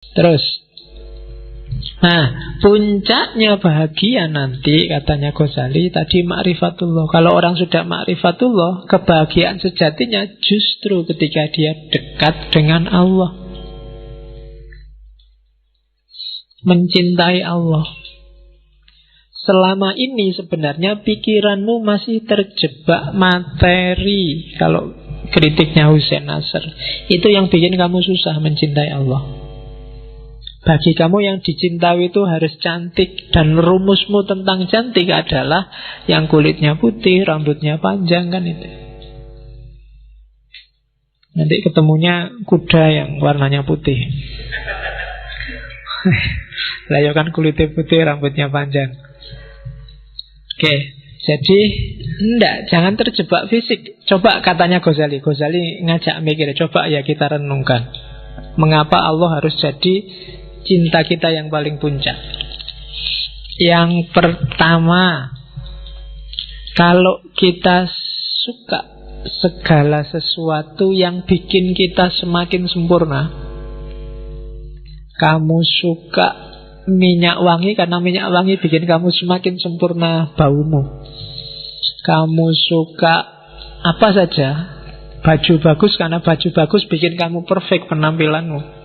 Terus, nah, puncaknya bahagia nanti, katanya Ghazali tadi, ma'rifatullah. Kalau orang sudah ma'rifatullah, kebahagiaan sejatinya justru ketika dia dekat dengan Allah, mencintai Allah. Selama ini sebenarnya pikiranmu masih terjebak materi. Kalau kritiknya Hussein Nasr, itu yang bikin kamu susah mencintai Allah. Bagi kamu yang dicintai itu harus cantik, dan rumusmu tentang cantik adalah yang kulitnya putih, rambutnya panjang, kan itu. Nanti ketemunya kuda yang warnanya putih. Lah ya kan kulitnya putih, rambutnya panjang. Oke, jadi jangan terjebak fisik. Coba katanya Ghazali ngajak mikir, coba ya kita renungkan. Mengapa Allah harus jadi cinta kita yang paling puncak? Yang pertama, kalau kita suka segala sesuatu yang bikin kita semakin sempurna. Kamu suka minyak wangi karena minyak wangi bikin kamu semakin sempurna baumu. Kamu suka apa saja, baju bagus karena baju bagus bikin kamu perfect penampilanmu.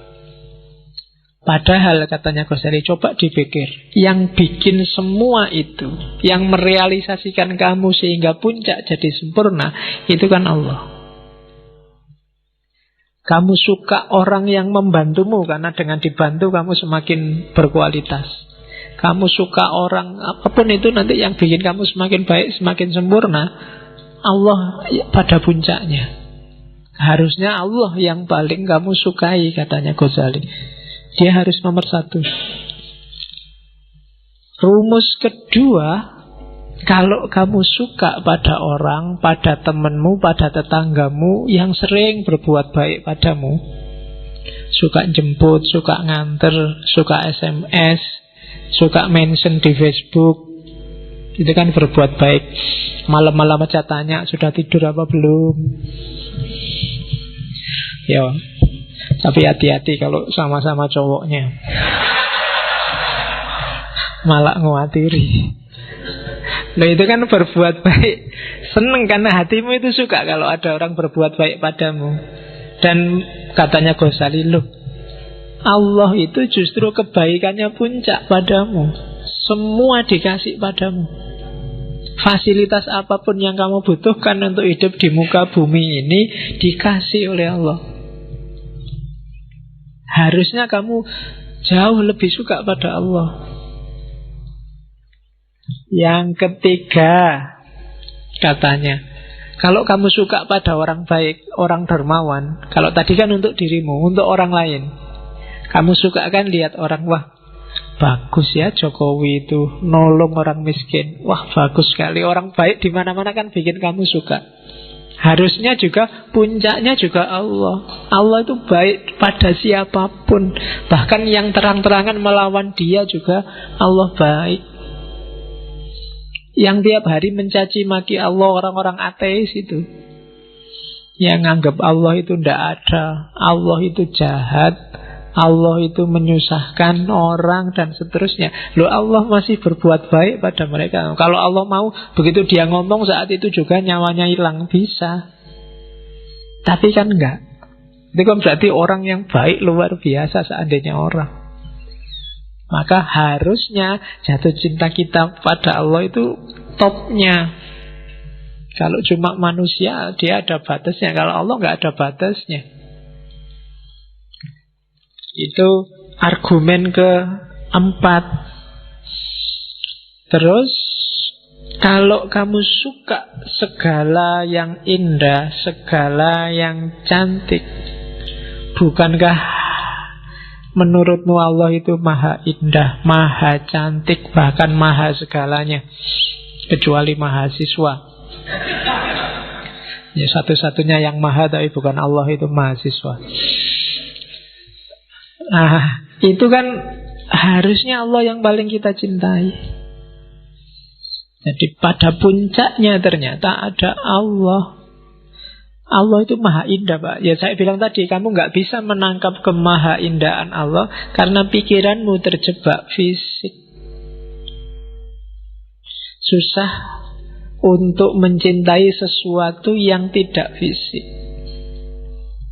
Padahal katanya Ghazali, coba dipikir, yang bikin semua itu, yang merealisasikan kamu sehingga puncak jadi sempurna, itu kan Allah. Kamu suka orang yang membantumu karena dengan dibantu kamu semakin berkualitas. Kamu suka orang apapun itu nanti yang bikin kamu semakin baik, semakin sempurna, Allah pada puncaknya. Harusnya Allah yang paling kamu sukai, katanya Ghazali. Dia harus nomor satu. Rumus kedua, kalau kamu suka pada orang, pada temanmu, pada tetanggamu yang sering berbuat baik padamu, suka jemput, suka nganter, suka SMS, suka mention di Facebook, itu kan berbuat baik. Malam-malam aja tanya, sudah tidur apa belum? Ya, tapi hati-hati kalau sama-sama cowoknya, malah ngewatiri. Nah itu kan berbuat baik. Seneng karena hatimu itu suka kalau ada orang berbuat baik padamu. Dan katanya Ghazali, loh, Allah itu justru kebaikannya puncak padamu. Semua dikasih padamu. Fasilitas apapun yang kamu butuhkan untuk hidup di muka bumi ini dikasih oleh Allah. Harusnya kamu jauh lebih suka pada Allah. Yang ketiga, katanya, kalau kamu suka pada orang baik, orang dermawan, kalau tadi kan untuk dirimu, untuk orang lain, kamu suka kan lihat orang, wah bagus ya Jokowi itu nolong orang miskin, wah bagus sekali, orang baik di mana-mana kan bikin kamu suka. Harusnya juga puncaknya juga Allah. Allah itu baik pada siapapun, bahkan yang terang-terangan melawan dia juga Allah baik. Yang tiap hari mencaci maki Allah, orang-orang ateis itu, yang anggap Allah itu tidak ada, Allah itu jahat, Allah itu menyusahkan orang dan seterusnya. Loh, Allah masih berbuat baik pada mereka. Kalau Allah mau, begitu dia ngomong saat itu juga nyawanya hilang, bisa. Tapi kan enggak. Itu kan berarti orang yang baik luar biasa seandainya orang. Maka harusnya jatuh cinta kita pada Allah itu topnya. Kalau cuma manusia, dia ada batasnya. Kalau Allah nggak ada batasnya. Itu argumen keempat. Terus, kalau kamu suka segala yang indah, segala yang cantik, bukankah menurutmu Allah itu maha indah, maha cantik, bahkan maha segalanya, kecuali mahasiswa. Ya, satu-satunya yang maha tapi bukan Allah itu mahasiswa. Nah, itu kan harusnya Allah yang paling kita cintai. Jadi pada puncaknya ternyata ada Allah. Allah itu maha indah, Pak. Ya saya bilang tadi, kamu nggak bisa menangkap kemahaindahan Allah karena pikiranmu terjebak fisik. Susah untuk mencintai sesuatu yang tidak fisik.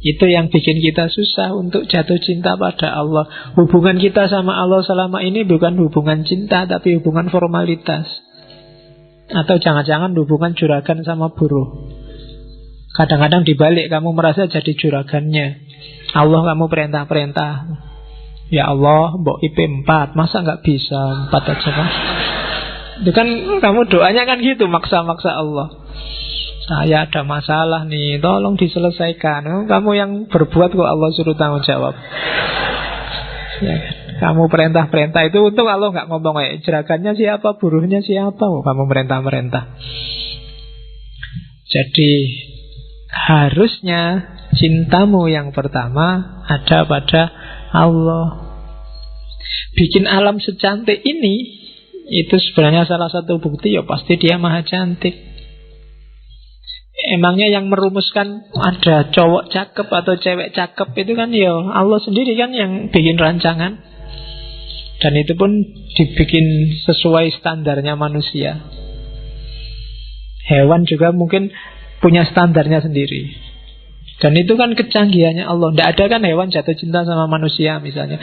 Itu yang bikin kita susah untuk jatuh cinta pada Allah. Hubungan kita sama Allah selama ini bukan hubungan cinta, tapi hubungan formalitas. Atau jangan-jangan hubungan juragan sama buruh. Kadang-kadang dibalik, kamu merasa jadi juragannya. Allah kamu perintah-perintah. Ya Allah, mbok IP 4, masa nggak bisa 4 aja, Pak? Itu kan kamu doanya kan gitu, maksa-maksa Allah. Saya ada masalah nih, tolong diselesaikan. Kamu yang berbuat kok Allah suruh tanggung jawab. Ya, kamu perintah-perintah itu, untung Allah nggak ngomong juragannya siapa, buruhnya siapa. Kamu perintah-perintah. Jadi harusnya cintamu yang pertama ada pada Allah. Bikin alam secantik ini, itu sebenarnya salah satu bukti, ya pasti dia maha cantik. Emangnya yang merumuskan ada cowok cakep atau cewek cakep itu kan ya Allah sendiri kan yang bikin rancangan. Dan itu pun dibikin sesuai standarnya manusia. Hewan juga mungkin punya standarnya sendiri. Dan itu kan kecanggihannya Allah. Tidak ada kan hewan jatuh cinta sama manusia misalnya.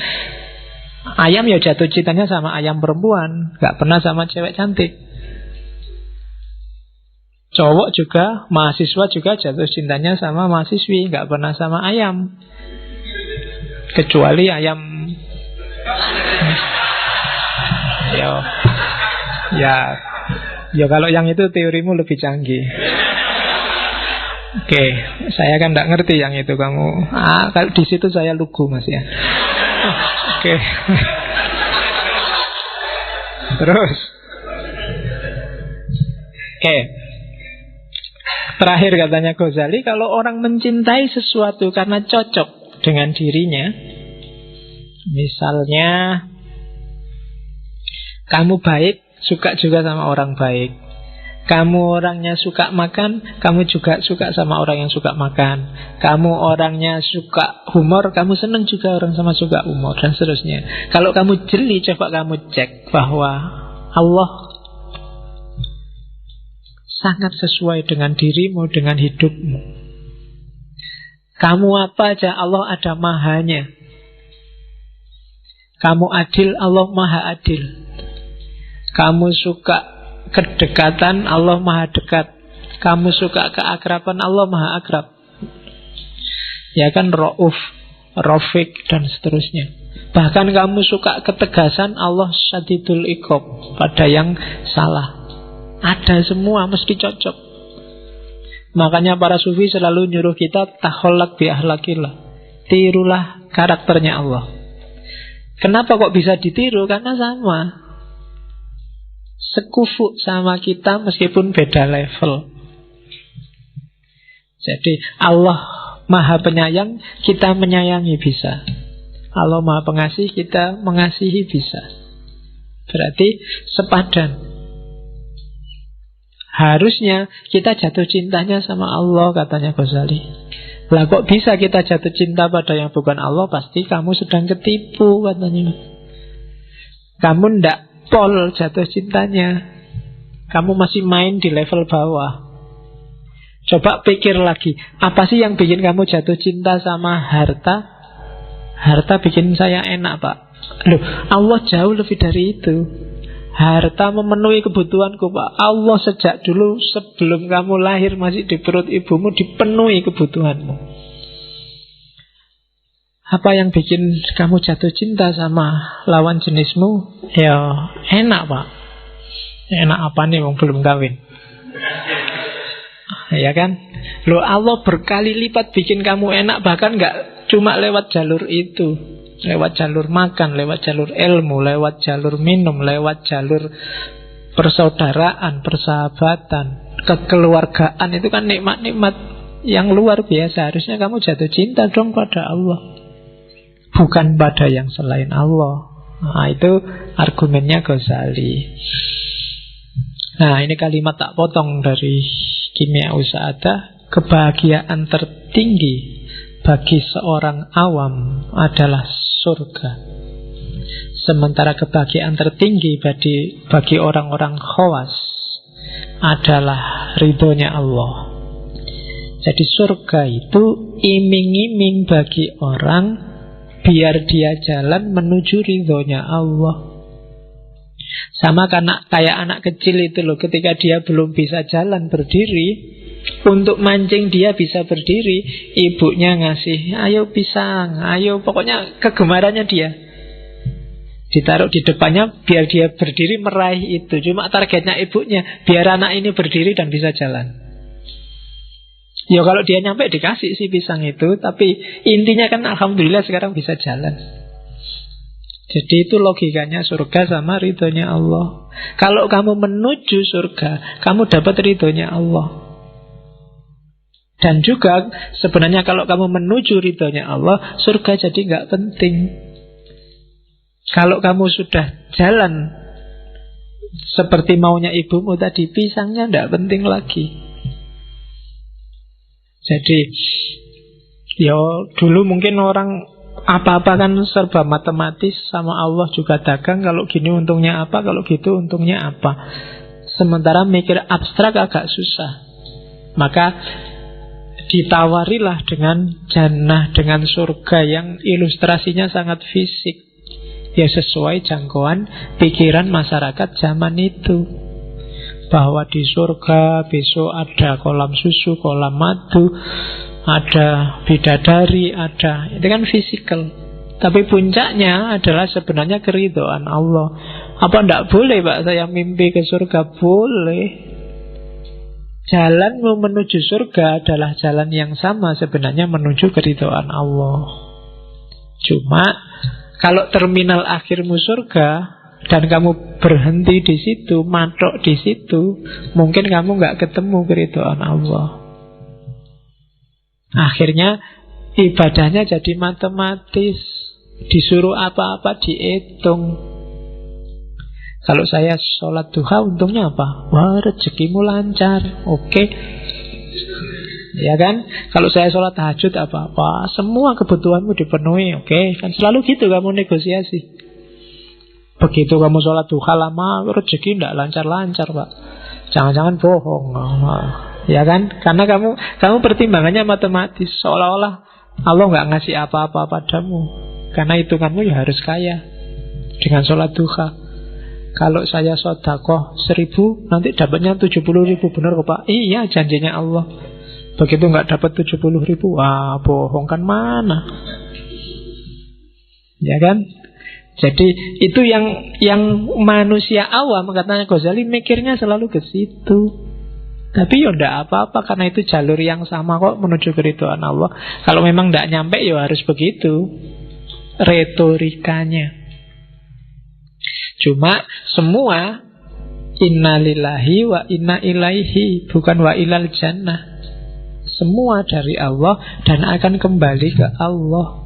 Ayam ya jatuh cintanya sama ayam perempuan, gak pernah sama cewek cantik. Cowok juga, mahasiswa juga jatuh cintanya sama mahasiswi, gak pernah sama ayam. Kecuali ayam Ya kalau yang itu teorimu lebih canggih. Oke, saya kan tidak ngerti yang itu kamu. Kalau di situ saya lugu Mas ya. Oke. Terus. Oke. Terakhir katanya Ghazali, kalau orang mencintai sesuatu karena cocok dengan dirinya, misalnya kamu baik, suka juga sama orang baik. Kamu orangnya suka makan, kamu juga suka sama orang yang suka makan. Kamu orangnya suka humor, kamu senang juga orang sama suka humor, dan seterusnya. Kalau kamu jeli, coba kamu cek bahwa Allah sangat sesuai dengan dirimu, dengan hidupmu. Kamu apa aja, Allah ada mahanya. Kamu adil, Allah maha adil. Kamu suka kedekatan, Allah maha dekat. Kamu suka keakraban, Allah maha akrab. Ya kan, Rauf, Rafiq, dan seterusnya. Bahkan kamu suka ketegasan, Allah syadidul iqab pada yang salah. Ada semua, mesti cocok. Makanya para sufi selalu nyuruh kita takhollak bi ahlakillah. Tirulah karakternya Allah. Kenapa kok bisa ditiru? Karena sama, sekufu sama kita meskipun beda level. Jadi Allah maha penyayang, kita menyayangi bisa. Allah maha pengasih, kita mengasihi bisa. Berarti sepadan. Harusnya kita jatuh cintanya sama Allah, katanya Ghazali. Lah kok bisa kita jatuh cinta pada yang bukan Allah? Pasti kamu sedang ketipu, katanya. Kamu ndak pol jatuh cintanya, kamu masih main di level bawah. Coba pikir lagi, apa sih yang bikin kamu jatuh cinta sama harta? Harta bikin saya enak, Pak. Loh, Allah jauh lebih dari itu. Harta memenuhi kebutuhanku, Pak. Allah sejak dulu, sebelum kamu lahir masih di perut ibumu, dipenuhi kebutuhanmu. Apa yang bikin kamu jatuh cinta sama lawan jenismu? Ya enak, Pak. Enak apa nih, wong belum kawin? Ya kan? Loh, Allah berkali lipat bikin kamu enak. Bahkan gak cuma lewat jalur itu, lewat jalur makan, lewat jalur ilmu, lewat jalur minum, lewat jalur persaudaraan, persahabatan, kekeluargaan. Itu kan nikmat-nikmat yang luar biasa. Harusnya kamu jatuh cinta dong pada Allah, bukan pada yang selain Allah. Nah, itu argumennya Ghazali. Nah, ini kalimat tak potong dari Kimia Sa'adah. kebahagiaan tertinggi bagi seorang awam adalah surga. Sementara kebahagiaan tertinggi bagi orang-orang khawas adalah ridhonya Allah. Jadi surga itu iming-iming bagi orang biar dia jalan menuju ridhonya Allah. Sama kayak anak kecil itu loh, ketika dia belum bisa jalan berdiri, untuk mancing dia bisa berdiri, ibunya ngasih, ayo pisang, ayo, pokoknya kegemarannya dia ditaruh di depannya biar dia berdiri meraih itu. Cuma targetnya ibunya biar anak ini berdiri dan bisa jalan. Ya kalau dia nyampe dikasih si pisang itu, tapi intinya kan alhamdulillah sekarang bisa jalan. Jadi itu logikanya surga sama ridhonya Allah. Kalau kamu menuju surga, kamu dapat ridhonya Allah. Dan juga sebenarnya kalau kamu menuju ridhonya Allah, surga jadi nggak penting. Kalau kamu sudah jalan seperti maunya ibumu tadi, pisangnya nggak penting lagi. Jadi dulu mungkin orang apa-apa kan serba matematis, sama Allah juga dagang, kalau gini untungnya apa, kalau gitu untungnya apa. Sementara mikir abstrak agak susah. Maka ditawarilah dengan jannah, dengan surga yang ilustrasinya sangat fisik, ya sesuai jangkauan pikiran masyarakat zaman itu. Bahwa di surga besok ada kolam susu, kolam madu, ada bidadari, ada, itu kan fisikal. Tapi puncaknya adalah sebenarnya keridhaan Allah. Apa enggak boleh Pak saya mimpi ke surga? Boleh. Jalanmu menuju surga adalah jalan yang sama sebenarnya menuju keridhaan Allah. Cuma kalau terminal akhirmu surga dan kamu berhenti di situ, matok di situ, mungkin kamu nggak ketemu keridhaan Allah. Akhirnya ibadahnya jadi matematis, disuruh apa-apa dihitung. Kalau saya sholat duha untungnya apa? Wah, rezekimu lancar, oke. Ya kan? Kalau saya sholat tahajud apa? Wah, semua kebutuhanmu dipenuhi, oke. Kan selalu gitu kamu negosiasi. Begitu kamu sholat duha lama, rezeki tidak lancar-lancar Pak. Jangan-jangan bohong. Ya kan? Karena kamu pertimbangannya matematis. Seolah-olah Allah nggak ngasih apa-apa padamu. Karena hitunganmu ya harus kaya dengan sholat duha. Kalau saya sedekah 1.000, nanti dapatnya 70.000, benar kok Pak? Iya, janjinya Allah. Begitu nggak dapat 70.000, wah bohong kan mana? Ya kan? Jadi itu yang manusia awam, katanya Ghazali, mikirnya selalu ke situ. Tapi ya enggak apa-apa, karena itu jalur yang sama kok menuju keridhaan Allah. Kalau memang enggak nyampe ya harus begitu retorikanya. Cuma semua inna lillahi wa inna ilaihi, bukan wa ilal jannah. Semua dari Allah dan akan kembali ke Allah.